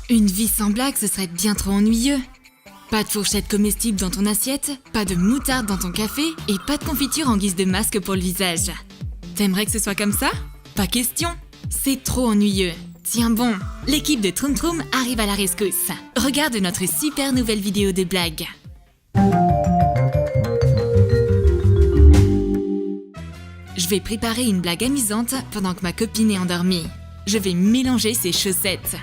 Une vie sans blague, ce serait bien trop ennuyeux. Pas de fourchette comestible dans ton assiette, pas de moutarde dans ton café et pas de confiture en guise de masque pour le visage. T'aimerais que ce soit comme ça? Pas question. C'est trop ennuyeux. Tiens bon, l'équipe de Troum Troum arrive à la rescousse. Regarde notre super nouvelle vidéo de blague. Je vais préparer une blague amusante pendant que ma copine est endormie. Je vais mélanger ses chaussettes.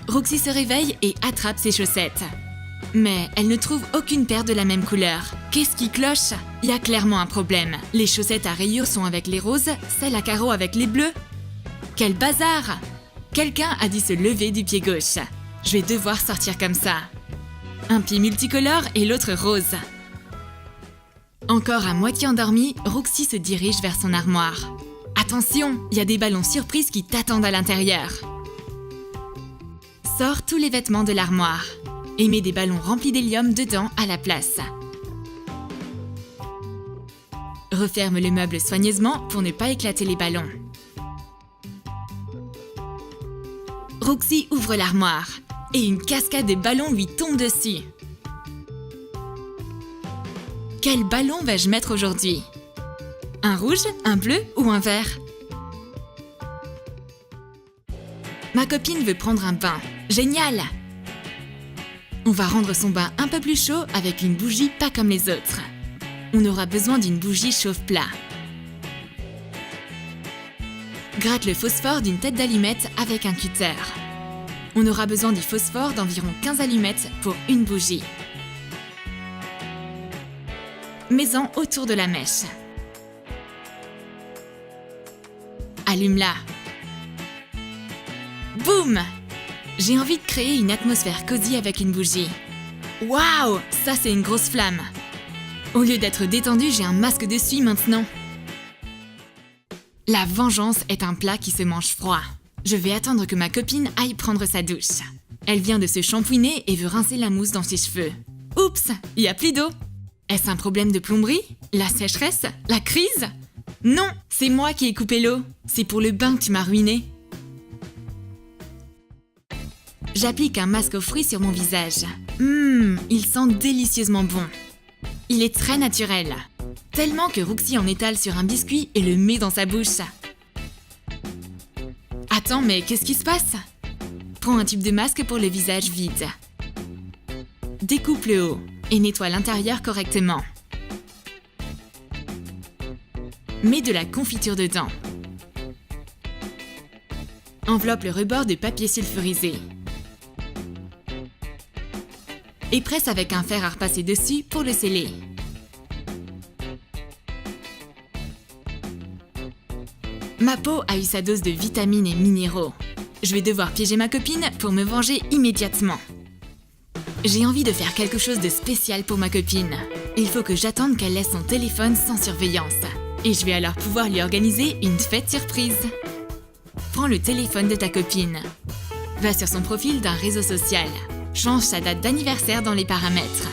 Roxy se réveille et attrape ses chaussettes. Mais elle ne trouve aucune paire de la même couleur. Qu'est-ce qui cloche? Il y a clairement un problème. Les chaussettes à rayures sont avec les roses, celles à carreaux avec les bleus. Quel bazar! Quelqu'un a dû se lever du pied gauche. Je vais devoir sortir comme ça. Un pied multicolore et l'autre rose. Encore à moitié endormie, Roxy se dirige vers son armoire. Attention, il y a des ballons surprises qui t'attendent à l'intérieur. Sors tous les vêtements de l'armoire et mets des ballons remplis d'hélium dedans à la place. Referme le meuble soigneusement pour ne pas éclater les ballons. Roxy ouvre l'armoire et une cascade de ballons lui tombe dessus. Quel ballon vais-je mettre aujourd'hui? Un rouge, un bleu ou un vert? Ma copine veut prendre un bain. Génial! On va rendre son bain un peu plus chaud avec une bougie pas comme les autres. On aura besoin d'une bougie chauffe-plat. Gratte le phosphore d'une tête d'allumette avec un cutter. On aura besoin du phosphore d'environ 15 allumettes pour une bougie. Mets-en autour de la mèche. Allume-la. Boum! J'ai envie de créer une atmosphère cosy avec une bougie. Waouh! Ça, c'est une grosse flamme. Au lieu d'être détendu, j'ai un masque dessus maintenant. La vengeance est un plat qui se mange froid. Je vais attendre que ma copine aille prendre sa douche. Elle vient de se shampouiner et veut rincer la mousse dans ses cheveux. Oups! Il n'y a plus d'eau. Est-ce un problème de plomberie? La sécheresse? La crise? Non! C'est moi qui ai coupé l'eau. C'est pour le bain que tu m'as ruiné. J'applique un masque aux fruits sur mon visage. Il sent délicieusement bon. Il est très naturel. Tellement que Roxy en étale sur un biscuit et le met dans sa bouche. Attends, mais qu'est-ce qui se passe? Prends un tube de masque pour le visage vide. Découpe le haut et nettoie l'intérieur correctement. Mets de la confiture dedans. Enveloppe le rebord de papier sulfurisé. Et presse avec un fer à repasser dessus pour le sceller. Ma peau a eu sa dose de vitamines et minéraux. Je vais devoir piéger ma copine pour me venger immédiatement. J'ai envie de faire quelque chose de spécial pour ma copine. Il faut que j'attende qu'elle laisse son téléphone sans surveillance. Et je vais alors pouvoir lui organiser une fête surprise. Prends le téléphone de ta copine. Va sur son profil d'un réseau social. Change sa date d'anniversaire dans les paramètres.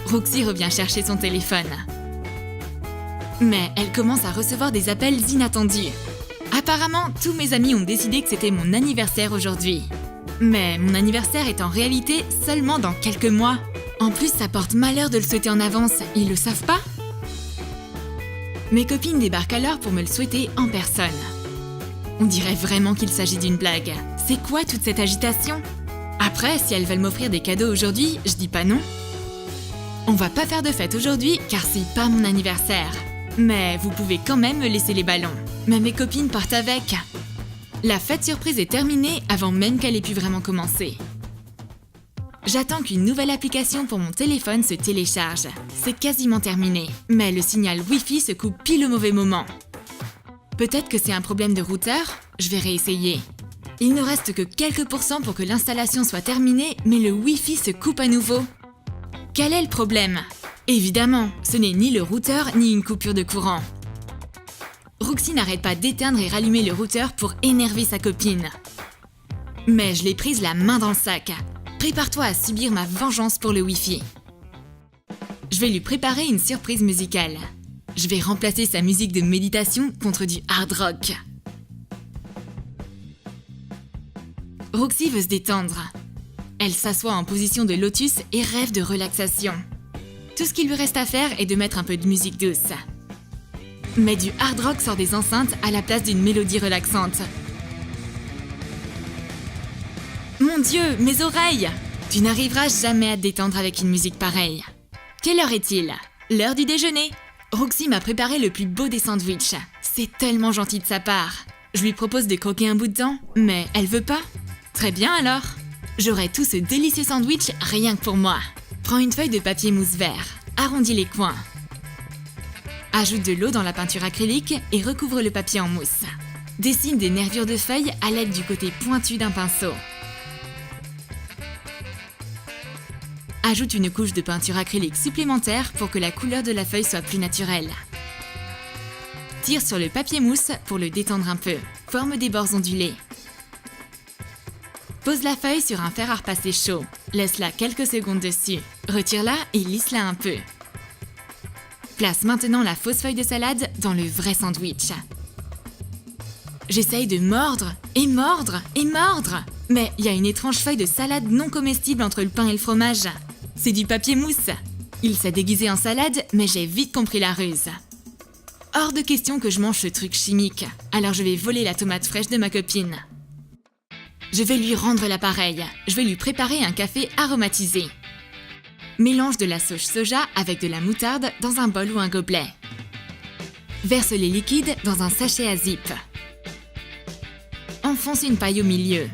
Roxy revient chercher son téléphone. Mais elle commence à recevoir des appels inattendus. Apparemment, tous mes amis ont décidé que c'était mon anniversaire aujourd'hui. Mais mon anniversaire est en réalité seulement dans quelques mois. En plus, ça porte malheur de le souhaiter en avance. Ils le savent pas? Mes copines débarquent alors pour me le souhaiter en personne. On dirait vraiment qu'il s'agit d'une blague. C'est quoi toute cette agitation? Après, si elles veulent m'offrir des cadeaux aujourd'hui, je dis pas non. On va pas faire de fête aujourd'hui car c'est pas mon anniversaire. Mais vous pouvez quand même me laisser les ballons. Mais mes copines partent avec. La fête surprise est terminée avant même qu'elle ait pu vraiment commencer. J'attends qu'une nouvelle application pour mon téléphone se télécharge. C'est quasiment terminé, mais le signal Wi-Fi se coupe pile au mauvais moment. Peut-être que c'est un problème de routeur? Je vais réessayer. Il ne reste que quelques pourcents pour que l'installation soit terminée, mais le Wi-Fi se coupe à nouveau. Quel est le problème? Évidemment, ce n'est ni le routeur ni une coupure de courant. Roxy n'arrête pas d'éteindre et rallumer le routeur pour énerver sa copine. Mais je l'ai prise la main dans le sac. Prépare-toi à subir ma vengeance pour le Wi-Fi. Je vais lui préparer une surprise musicale. Je vais remplacer sa musique de méditation contre du hard rock. Roxy veut se détendre. Elle s'assoit en position de lotus et rêve de relaxation. Tout ce qu'il lui reste à faire est de mettre un peu de musique douce. Mais du hard rock sort des enceintes à la place d'une mélodie relaxante. Mon Dieu, mes oreilles! Tu n'arriveras jamais à te détendre avec une musique pareille. Quelle heure est-il? L'heure du déjeuner. Roxy m'a préparé le plus beau des sandwichs. C'est tellement gentil de sa part. Je lui propose de croquer un bout de dent, mais elle veut pas. Très bien alors. J'aurai tout ce délicieux sandwich rien que pour moi. Prends une feuille de papier mousse vert, arrondis les coins. Ajoute de l'eau dans la peinture acrylique et recouvre le papier en mousse. Dessine des nervures de feuilles à l'aide du côté pointu d'un pinceau. Ajoute une couche de peinture acrylique supplémentaire pour que la couleur de la feuille soit plus naturelle. Tire sur le papier mousse pour le détendre un peu. Forme des bords ondulés. Pose la feuille sur un fer à repasser chaud. Laisse-la quelques secondes dessus. Retire-la et lisse-la un peu. Place maintenant la fausse feuille de salade dans le vrai sandwich. J'essaye de mordre et mordre et mordre. Mais il y a une étrange feuille de salade non comestible entre le pain et le fromage. C'est du papier mousse. Il s'est déguisé en salade, mais j'ai vite compris la ruse. Hors de question que je mange ce truc chimique, alors je vais voler la tomate fraîche de ma copine. Je vais lui rendre l'appareil. Je vais lui préparer un café aromatisé. Mélange de la sauce soja avec de la moutarde dans un bol ou un gobelet. Verse les liquides dans un sachet à zip. Enfonce une paille au milieu.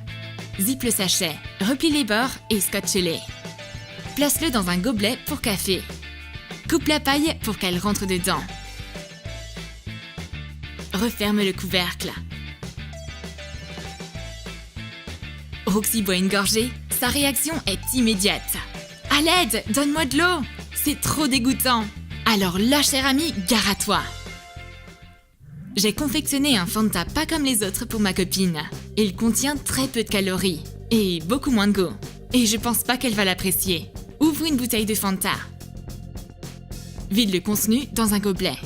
Zip le sachet, replie les bords et scotche-les. Place-le dans un gobelet pour café. Coupe la paille pour qu'elle rentre dedans. Referme le couvercle. Roxy boit une gorgée. Sa réaction est immédiate. À l'aide, donne-moi de l'eau! C'est trop dégoûtant! Alors là, cher ami, gare à toi! J'ai confectionné un Fanta pas comme les autres pour ma copine. Il contient très peu de calories et beaucoup moins de goût. Et je pense pas qu'elle va l'apprécier. Ouvre une bouteille de Fanta. Vide le contenu dans un gobelet.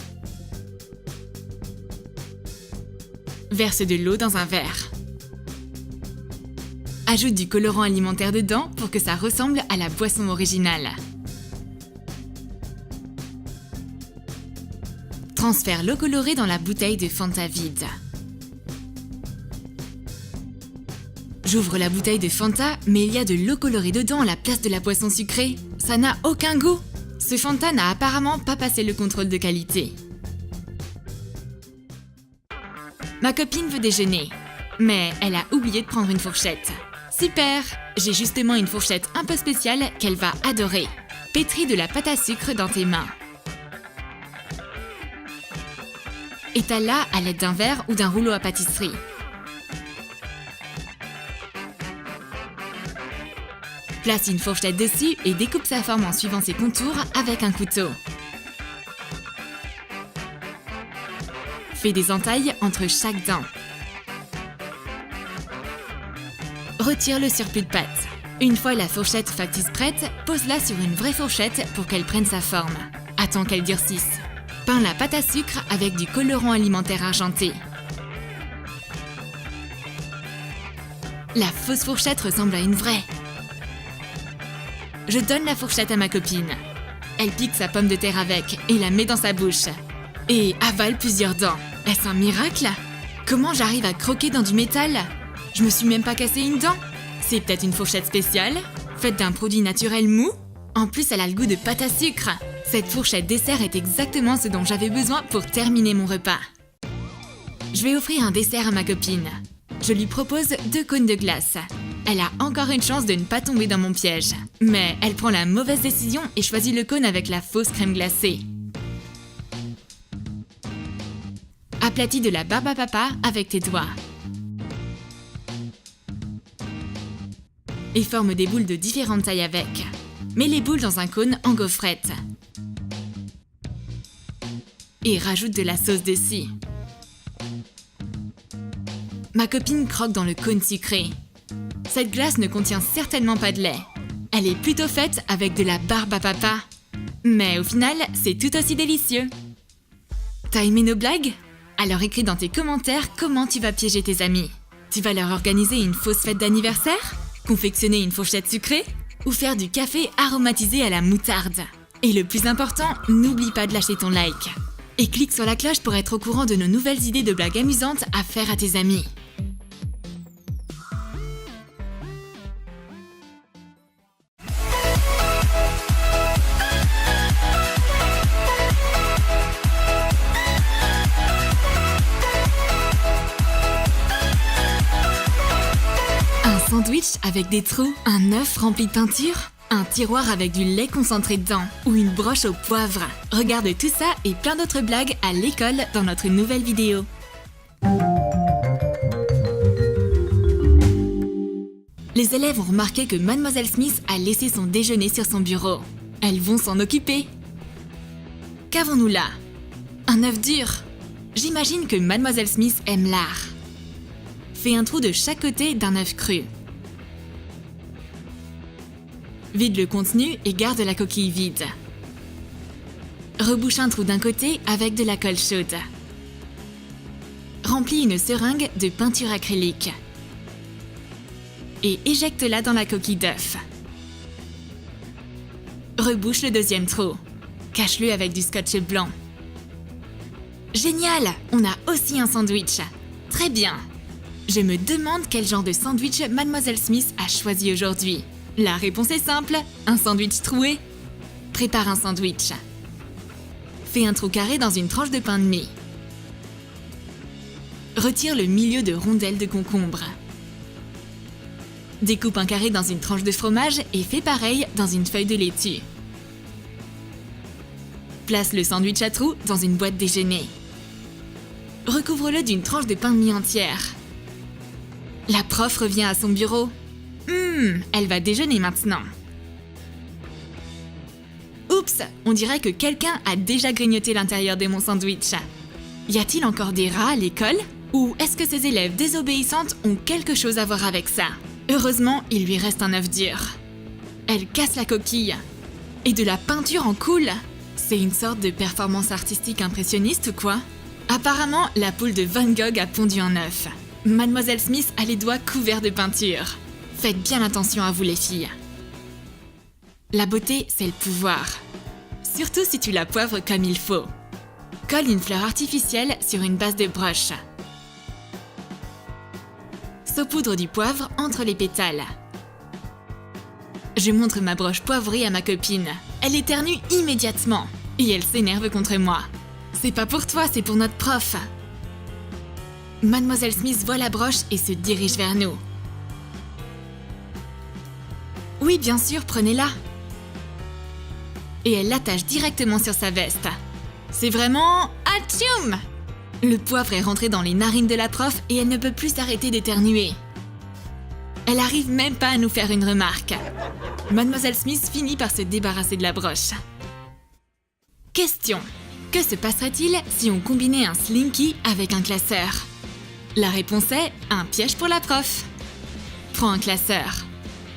Verse de l'eau dans un verre. Ajoute du colorant alimentaire dedans pour que ça ressemble à la boisson originale. Transfère l'eau colorée dans la bouteille de Fanta vide. J'ouvre la bouteille de Fanta, mais il y a de l'eau colorée dedans à la place de la boisson sucrée. Ça n'a aucun goût. Ce Fanta n'a apparemment pas passé le contrôle de qualité. Ma copine veut déjeuner, mais elle a oublié de prendre une fourchette. Super! J'ai justement une fourchette un peu spéciale qu'elle va adorer. Pétris de la pâte à sucre dans tes mains. Étale-la à l'aide d'un verre ou d'un rouleau à pâtisserie. Place une fourchette dessus et découpe sa forme en suivant ses contours avec un couteau. Fais des entailles entre chaque dent. Retire le surplus de pâte. Une fois la fourchette factice prête, pose-la sur une vraie fourchette pour qu'elle prenne sa forme. Attends qu'elle durcisse. Peins la pâte à sucre avec du colorant alimentaire argenté. La fausse fourchette ressemble à une vraie. Je donne la fourchette à ma copine. Elle pique sa pomme de terre avec et la met dans sa bouche. Et avale plusieurs dents. Est-ce un miracle? Comment j'arrive à croquer dans du métal? Je me suis même pas cassé une dent. C'est peut-être une fourchette spéciale, faite d'un produit naturel mou. En plus, elle a le goût de pâte à sucre. Cette fourchette dessert est exactement ce dont j'avais besoin pour terminer mon repas. Je vais offrir un dessert à ma copine. Je lui propose 2 cônes de glace. Elle a encore une chance de ne pas tomber dans mon piège. Mais elle prend la mauvaise décision et choisit le cône avec la fausse crème glacée. Aplatis de la barbe à papa avec tes doigts. Et forme des boules de différentes tailles avec. Mets les boules dans un cône en gaufrette. Et rajoute de la sauce dessus. Ma copine croque dans le cône sucré. Cette glace ne contient certainement pas de lait. Elle est plutôt faite avec de la barbe à papa. Mais au final, c'est tout aussi délicieux. T'as aimé nos blagues? Alors écris dans tes commentaires comment tu vas piéger tes amis. Tu vas leur organiser une fausse fête d'anniversaire? Confectionner une fourchette sucrée? Ou faire du café aromatisé à la moutarde? Et le plus important, n'oublie pas de lâcher ton like. Et clique sur la cloche pour être au courant de nos nouvelles idées de blagues amusantes à faire à tes amis. Un sandwich avec des trous, un œuf rempli de peinture, un tiroir avec du lait concentré dedans ou une broche au poivre. Regarde tout ça et plein d'autres blagues à l'école dans notre nouvelle vidéo. Les élèves ont remarqué que Mademoiselle Smith a laissé son déjeuner sur son bureau. Elles vont s'en occuper. Qu'avons-nous là? Un œuf dur. J'imagine que Mademoiselle Smith aime l'art. Fais un trou de chaque côté d'un œuf cru. Vide le contenu et garde la coquille vide. Rebouche un trou d'un côté avec de la colle chaude. Remplis une seringue de peinture acrylique. Et éjecte-la dans la coquille d'œuf. Rebouche le deuxième trou. Cache-le avec du scotch blanc. Génial! On a aussi un sandwich. Très bien. Je me demande quel genre de sandwich Mademoiselle Smith a choisi aujourd'hui. La réponse est simple, un sandwich troué. Prépare un sandwich. Fais un trou carré dans une tranche de pain de mie. Retire le milieu de rondelles de concombre. Découpe un carré dans une tranche de fromage et fais pareil dans une feuille de laitue. Place le sandwich à trous dans une boîte déjeuner. Recouvre-le d'une tranche de pain de mie entière. La prof revient à son bureau. Elle va déjeuner maintenant. Oups, on dirait que quelqu'un a déjà grignoté l'intérieur de mon sandwich. Y a-t-il encore des rats à l'école? Ou est-ce que ces élèves désobéissantes ont quelque chose à voir avec ça? Heureusement, il lui reste un œuf dur. Elle casse la coquille. Et de la peinture en coule. C'est une sorte de performance artistique impressionniste ou quoi? Apparemment, la poule de Van Gogh a pondu un œuf. Mademoiselle Smith a les doigts couverts de peinture. Faites bien attention à vous les filles. La beauté, c'est le pouvoir. Surtout si tu la poivres comme il faut. Colle une fleur artificielle sur une base de broche. Saupoudre du poivre entre les pétales. Je montre ma broche poivrée à ma copine. Elle éternue immédiatement. Et elle s'énerve contre moi. C'est pas pour toi, c'est pour notre prof. Mademoiselle Smith voit la broche et se dirige vers nous. Oui, bien sûr, prenez-la. Et elle l'attache directement sur sa veste. C'est vraiment... Atchoum! Le poivre est rentré dans les narines de la prof et elle ne peut plus s'arrêter d'éternuer. Elle arrive même pas à nous faire une remarque. Mademoiselle Smith finit par se débarrasser de la broche. Question. Que se passerait-il si on combinait un slinky avec un classeur? La réponse est un piège pour la prof. Prends un classeur.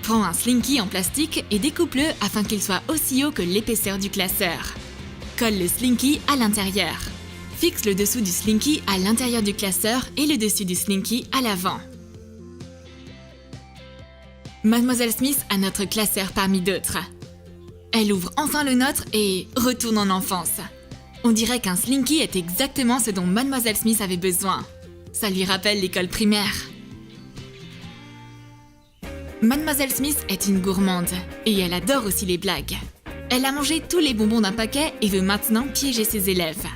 Prends un slinky en plastique et découpe-le afin qu'il soit aussi haut que l'épaisseur du classeur. Colle le slinky à l'intérieur. Fixe le dessous du slinky à l'intérieur du classeur et le dessus du slinky à l'avant. Mademoiselle Smith a notre classeur parmi d'autres. Elle ouvre enfin le nôtre et retourne en enfance. On dirait qu'un slinky est exactement ce dont Mademoiselle Smith avait besoin. Ça lui rappelle l'école primaire. Mademoiselle Smith est une gourmande et elle adore aussi les blagues. Elle a mangé tous les bonbons d'un paquet et veut maintenant piéger ses élèves.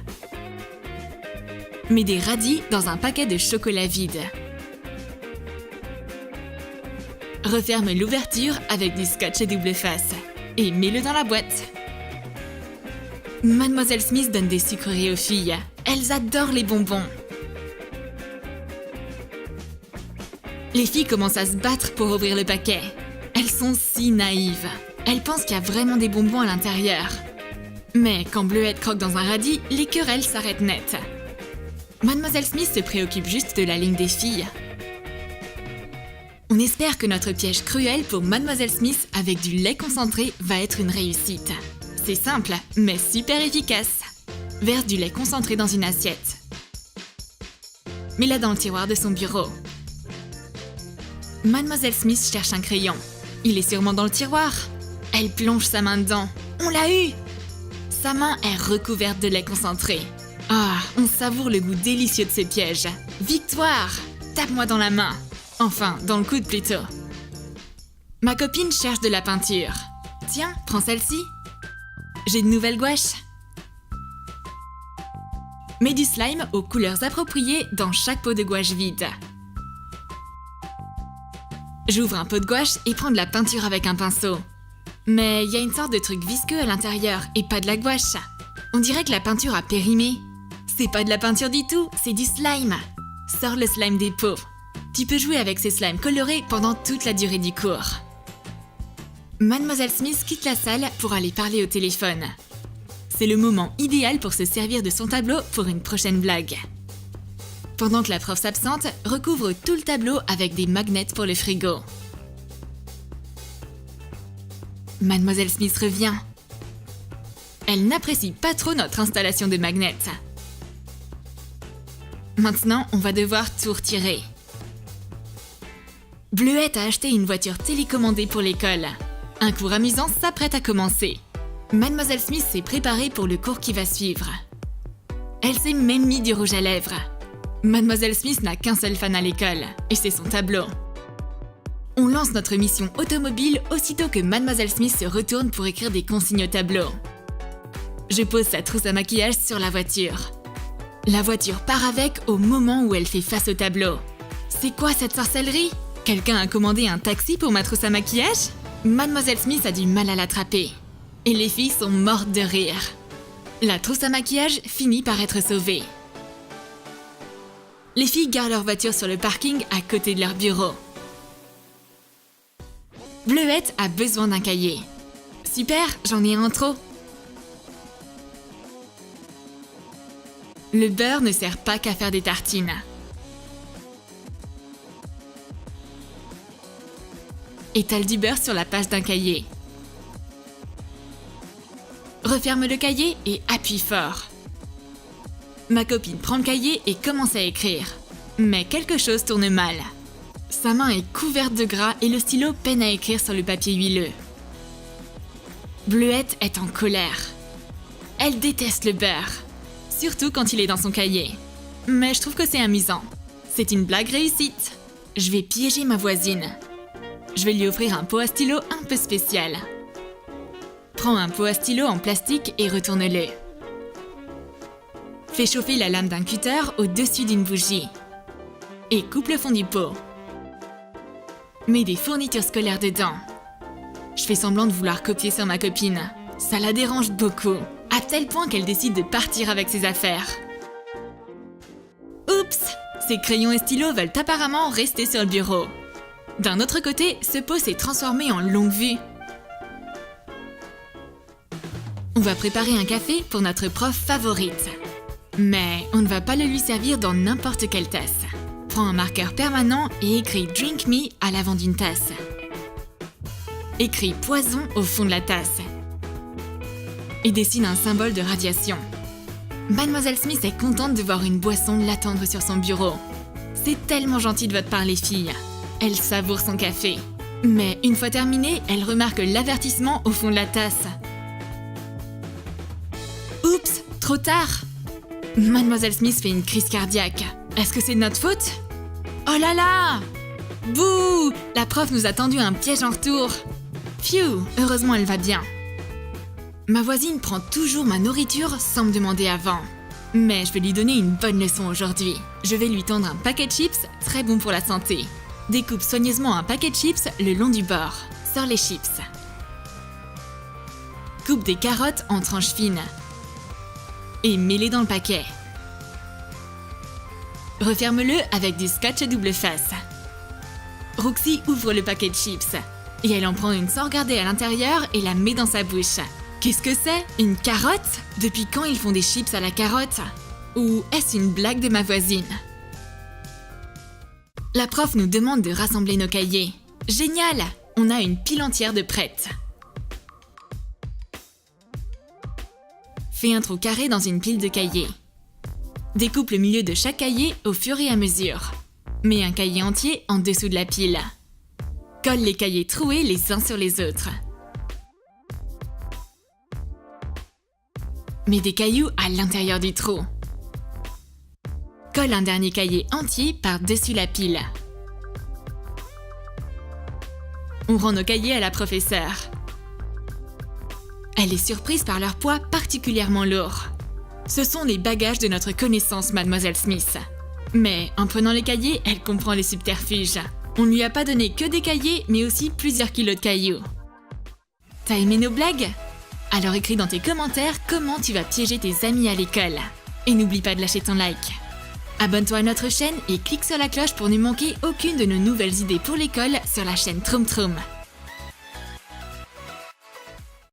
Mets des radis dans un paquet de chocolat vide. Referme l'ouverture avec du scotch double face et mets-le dans la boîte. Mademoiselle Smith donne des sucreries aux filles. Elles adorent les bonbons. Les filles commencent à se battre pour ouvrir le paquet. Elles sont si naïves. Elles pensent qu'il y a vraiment des bonbons à l'intérieur. Mais quand Bleuette croque dans un radis, les querelles s'arrêtent net. Mademoiselle Smith se préoccupe juste de la ligne des filles. On espère que notre piège cruel pour Mademoiselle Smith avec du lait concentré va être une réussite. C'est simple, mais super efficace. Verse du lait concentré dans une assiette. Mets-la dans le tiroir de son bureau. Mademoiselle Smith cherche un crayon. Il est sûrement dans le tiroir. Elle plonge sa main dedans. On l'a eu! Sa main est recouverte de lait concentré. Ah, on savoure le goût délicieux de ce piège. Victoire! Tape-moi dans la main. Enfin, dans le coude plutôt. Ma copine cherche de la peinture. Tiens, prends celle-ci. J'ai de nouvelles gouaches. Mets du slime aux couleurs appropriées dans chaque pot de gouache vide. J'ouvre un pot de gouache et prends de la peinture avec un pinceau. Mais il y a une sorte de truc visqueux à l'intérieur et pas de la gouache. On dirait que la peinture a périmé. C'est pas de la peinture du tout, c'est du slime. Sors le slime des pots. Tu peux jouer avec ces slimes colorés pendant toute la durée du cours. Mademoiselle Smith quitte la salle pour aller parler au téléphone. C'est le moment idéal pour se servir de son tableau pour une prochaine blague. Pendant que la prof s'absente, recouvre tout le tableau avec des magnets pour le frigo. Mademoiselle Smith revient. Elle n'apprécie pas trop notre installation de magnets. Maintenant, on va devoir tout retirer. Bleuette a acheté une voiture télécommandée pour l'école. Un cours amusant s'apprête à commencer. Mademoiselle Smith s'est préparée pour le cours qui va suivre. Elle s'est même mis du rouge à lèvres. Mademoiselle Smith n'a qu'un seul fan à l'école, et c'est son tableau. On lance notre mission automobile aussitôt que Mademoiselle Smith se retourne pour écrire des consignes au tableau. Je pose sa trousse à maquillage sur la voiture. La voiture part avec au moment où elle fait face au tableau. C'est quoi cette sorcellerie? Quelqu'un a commandé un taxi pour ma trousse à maquillage? Mademoiselle Smith a du mal à l'attraper. Et les filles sont mortes de rire. La trousse à maquillage finit par être sauvée. Les filles garent leur voiture sur le parking à côté de leur bureau. Bleuette a besoin d'un cahier. Super, j'en ai un en trop. Le beurre ne sert pas qu'à faire des tartines. Étale du beurre sur la page d'un cahier. Referme le cahier et appuie fort. Ma copine prend le cahier et commence à écrire. Mais quelque chose tourne mal. Sa main est couverte de gras et le stylo peine à écrire sur le papier huileux. Bleuette est en colère. Elle déteste le beurre, surtout quand il est dans son cahier. Mais je trouve que c'est amusant. C'est une blague réussite. Je vais piéger ma voisine. Je vais lui offrir un pot à stylo un peu spécial. Prends un pot à stylo en plastique et retourne-le. Fais chauffer la lame d'un cutter au-dessus d'une bougie. Et coupe le fond du pot. Mets des fournitures scolaires dedans. Je fais semblant de vouloir copier sur ma copine. Ça la dérange beaucoup, à tel point qu'elle décide de partir avec ses affaires. Oups! Ses crayons et stylos veulent apparemment rester sur le bureau. D'un autre côté, ce pot s'est transformé en longue vue. On va préparer un café pour notre prof favorite. Mais on ne va pas le lui servir dans n'importe quelle tasse. Prends un marqueur permanent et écris « Drink me » à l'avant d'une tasse. Écris « Poison » au fond de la tasse. Et dessine un symbole de radiation. Mademoiselle Smith est contente de voir une boisson l'attendre sur son bureau. C'est tellement gentil de votre part, les filles. Elle savoure son café. Mais une fois terminée, elle remarque l'avertissement au fond de la tasse. Oups, trop tard! Mademoiselle Smith fait une crise cardiaque. Est-ce que c'est de notre faute? Oh là là! Bouh! La prof nous a tendu un piège en retour. Phew! Heureusement, elle va bien. Ma voisine prend toujours ma nourriture sans me demander avant. Mais je vais lui donner une bonne leçon aujourd'hui. Je vais lui tendre un paquet de chips très bon pour la santé. Découpe soigneusement un paquet de chips le long du bord. Sors les chips. Coupe des carottes en tranches fines. Et mets-les dans le paquet. Referme-le avec du scotch à double face. Roxy ouvre le paquet de chips. Et elle en prend une sans regarder à l'intérieur et la met dans sa bouche. Qu'est-ce que c'est? Une carotte? Depuis quand ils font des chips à la carotte? Ou est-ce une blague de ma voisine? La prof nous demande de rassembler nos cahiers. Génial! On a une pile entière de prêtes. Fais un trou carré dans une pile de cahiers. Découpe le milieu de chaque cahier au fur et à mesure. Mets un cahier entier en dessous de la pile. Colle les cahiers troués les uns sur les autres. Mets des cailloux à l'intérieur du trou. Colle un dernier cahier entier par-dessus la pile. On rend nos cahiers à la professeure. Elle est surprise par leur poids particulièrement lourd. Ce sont les bagages de notre connaissance, Mademoiselle Smith. Mais en prenant les cahiers, elle comprend les subterfuges. On ne lui a pas donné que des cahiers, mais aussi plusieurs kilos de cailloux. T'as aimé nos blagues? Alors écris dans tes commentaires comment tu vas piéger tes amis à l'école. Et n'oublie pas de lâcher ton like. Abonne-toi à notre chaîne et clique sur la cloche pour ne manquer aucune de nos nouvelles idées pour l'école sur la chaîne Troum Troum.